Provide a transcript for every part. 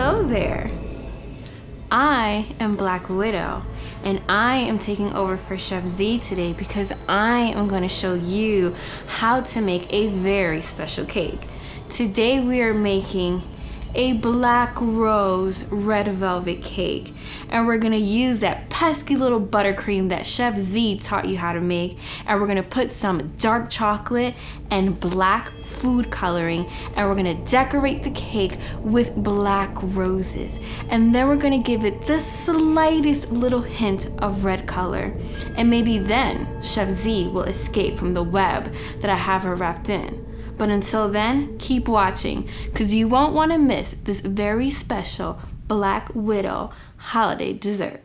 Hello there. I am Black Widow, and I am taking over for Chef Z today because I am going to show you how to make a very special cake. Today we are making a black rose red velvet cake, and we're gonna use that pesky little buttercream that Chef Z taught you how to make, and we're gonna put some dark chocolate and black food coloring, and we're gonna decorate the cake with black roses, and then we're gonna give it the slightest little hint of red color, and maybe then Chef Z will escape from the web that I have her wrapped in. But until then, keep watching, because you won't want to miss this very special Black Widow holiday dessert.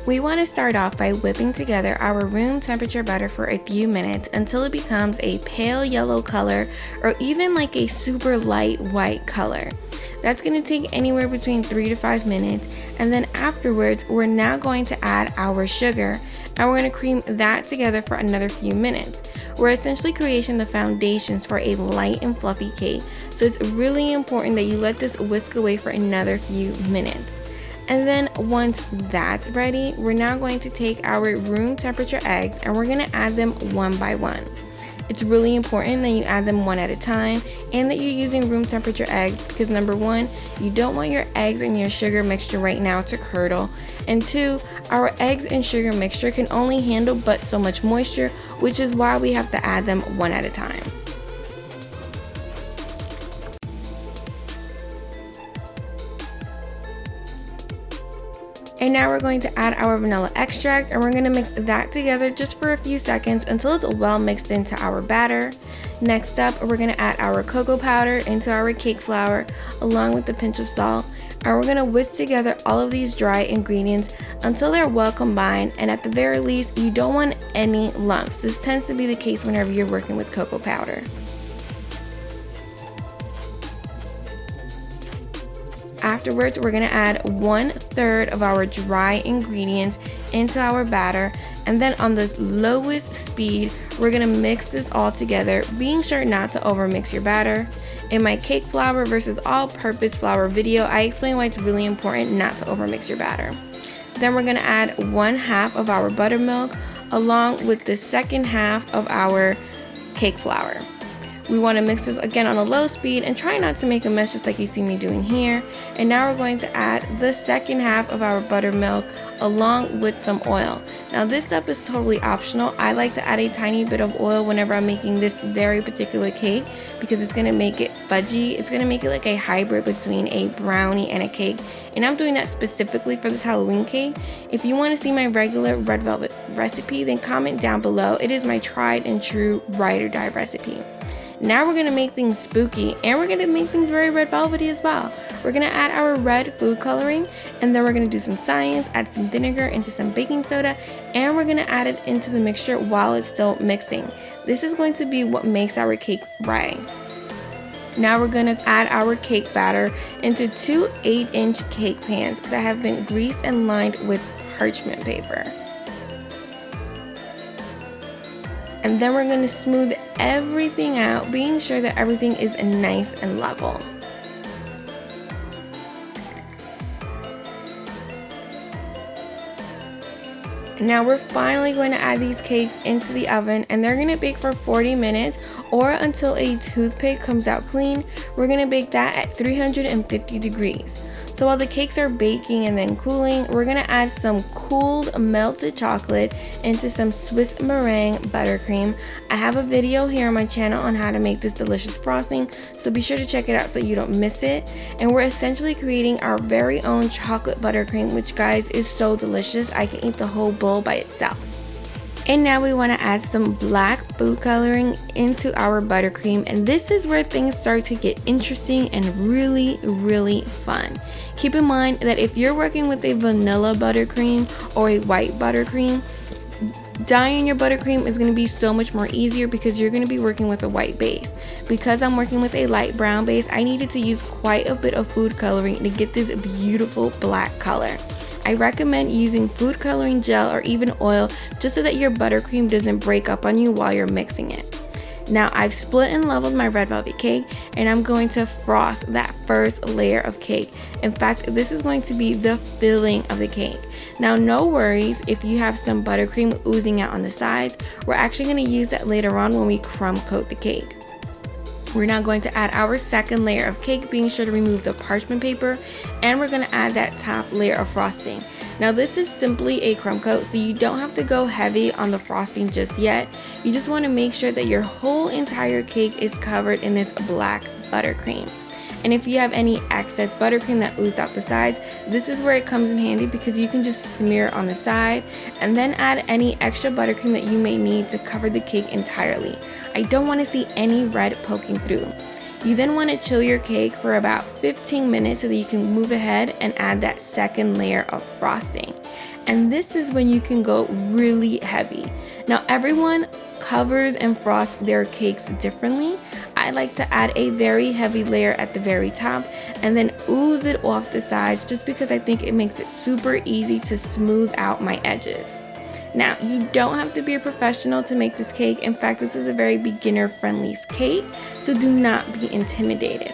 We want to start off by whipping together our room temperature butter for a few minutes until it becomes a pale yellow color or even like a super light white color. That's going to take anywhere between 3 to 5 minutes, and then afterwards we're now going to add our sugar, and we're going to cream that together for another few minutes. We're essentially creating the foundations for a light and fluffy cake, so it's really important that you let this whisk away for another few minutes. And then once that's ready, we're now going to take our room temperature eggs and we're going to add them one by one. It's really important that you add them one at a time and that you're using room temperature eggs because number one, you don't want your eggs and your sugar mixture right now to curdle, and two, our eggs and sugar mixture can only handle but so much moisture, which is why we have to add them one at a time. And now we're going to add our vanilla extract, and we're going to mix that together just for a few seconds until it's well mixed into our batter. Next up, we're going to add our cocoa powder into our cake flour along with a pinch of salt, and we're going to whisk together all of these dry ingredients until they're well combined, and at the very least you don't want any lumps. This tends to be the case whenever you're working with cocoa powder. Afterwards, we're going to add 1/3 of our dry ingredients into our batter, and then on the lowest speed, we're going to mix this all together, being sure not to overmix your batter. In my cake flour versus all-purpose flour video, I explain why it's really important not to overmix your batter. Then we're going to add 1/2 of our buttermilk along with the second half of our cake flour. We want to mix this again on a low speed and try not to make a mess just like you see me doing here. And now we're going to add the second half of our buttermilk along with some oil. Now this step is totally optional. I like to add a tiny bit of oil whenever I'm making this very particular cake because it's going to make it fudgy. It's going to make it like a hybrid between a brownie and a cake. And I'm doing that specifically for this Halloween cake. If you want to see my regular red velvet recipe, then comment down below. It is my tried and true ride or die recipe. Now we're going to make things spooky, and we're going to make things very red velvety as well. We're going to add our red food coloring, and then we're going to do some science, add some vinegar into some baking soda, and we're going to add it into the mixture while it's still mixing. This is going to be what makes our cake rise. Now we're going to add our cake batter into 2 8-inch cake pans that have been greased and lined with parchment paper. And then we're going to smooth everything out, being sure that everything is nice and level. And now we're finally going to add these cakes into the oven, and they're going to bake for 40 minutes or until a toothpick comes out clean. We're going to bake that at 350 degrees. So while the cakes are baking and then cooling, we're going to add some cooled melted chocolate into some Swiss meringue buttercream. I have a video here on my channel on how to make this delicious frosting, so be sure to check it out so you don't miss it. And we're essentially creating our very own chocolate buttercream, which guys is so delicious. I can eat the whole bowl by itself. And now we want to add some black food coloring into our buttercream, and this is where things start to get interesting and really fun. Keep in mind that if you're working with a vanilla buttercream or a white buttercream, dyeing your buttercream is going to be so much more easier because you're going to be working with a white base. Because I'm working with a light brown base, I needed to use quite a bit of food coloring to get this beautiful black color. I recommend using food coloring gel or even oil just so that your buttercream doesn't break up on you while you're mixing it. Now I've split and leveled my red velvet cake, and I'm going to frost that first layer of cake. In fact, this is going to be the filling of the cake. Now no worries if you have some buttercream oozing out on the sides. We're actually going to use that later on when we crumb coat the cake. We're now going to add our second layer of cake, being sure to remove the parchment paper, and we're going to add that top layer of frosting. Now this is simply a crumb coat, so you don't have to go heavy on the frosting just yet. You just want to make sure that your whole entire cake is covered in this black buttercream. And if you have any excess buttercream that oozed out the sides, this is where it comes in handy, because you can just smear it on the side and then add any extra buttercream that you may need to cover the cake entirely. I don't want to see any red poking through. You then want to chill your cake for about 15 minutes so that you can move ahead and add that second layer of frosting. And this is when you can go really heavy. Now everyone covers and frosts their cakes differently. I like to add a very heavy layer at the very top and then ooze it off the sides, just because I think it makes it super easy to smooth out my edges. Now, you don't have to be a professional to make this cake. In fact, this is a very beginner-friendly cake, so do not be intimidated.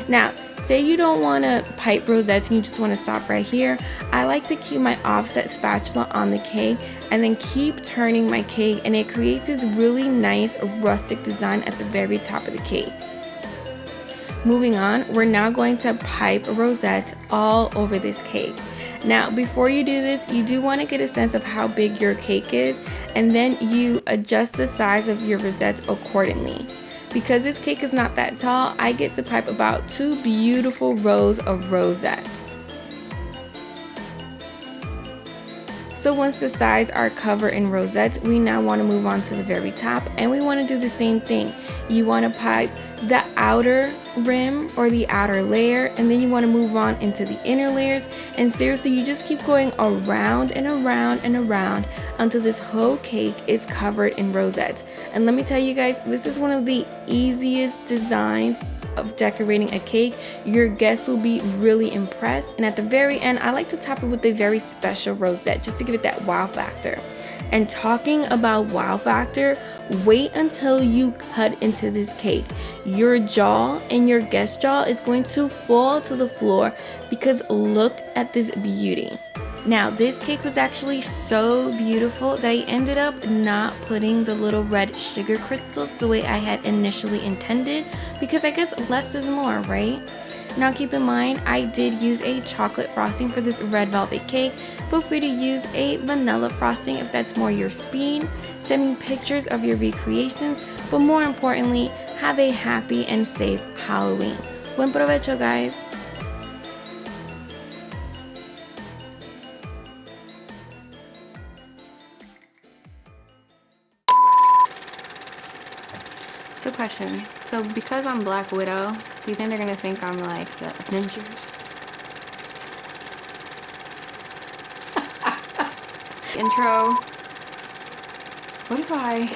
Now, say you don't want to pipe rosettes and you just want to stop right here. I like to keep my offset spatula on the cake and then keep turning my cake, and it creates this really nice rustic design at the very top of the cake. Moving on, we're now going to pipe rosettes all over this cake. Now, before you do this, you do want to get a sense of how big your cake is, and then you adjust the size of your rosettes accordingly. Because this cake is not that tall, I get to pipe about 2 beautiful rows of rosettes. So once the sides are covered in rosettes, we now want to move on to the very top, and we want to do the same thing. You want to pipe the outer rim or the outer layer, and then you want to move on into the inner layers, and seriously, you just keep going around and around and around until this whole cake is covered in rosettes. And let me tell you guys, this is one of the easiest designs of decorating a cake. Your guests will be really impressed, and at the very end, I like to top it with a very special rosette just to give it that wow factor. And talking about wow factor, wait until you cut into this cake. Your jaw and your guest jaw is going to fall to the floor, because look at this beauty. Now, this cake was actually so beautiful that I ended up not putting the little red sugar crystals the way I had initially intended, because I guess less is more, right? Now keep in mind, I did use a chocolate frosting for this red velvet cake. Feel free to use a vanilla frosting if that's more your speed. Send me pictures of your recreations, but more importantly, have a happy and safe Halloween. Buen provecho, guys! So question, so because I'm Black Widow, do you think they're gonna think I'm like the Avengers? Intro. What if I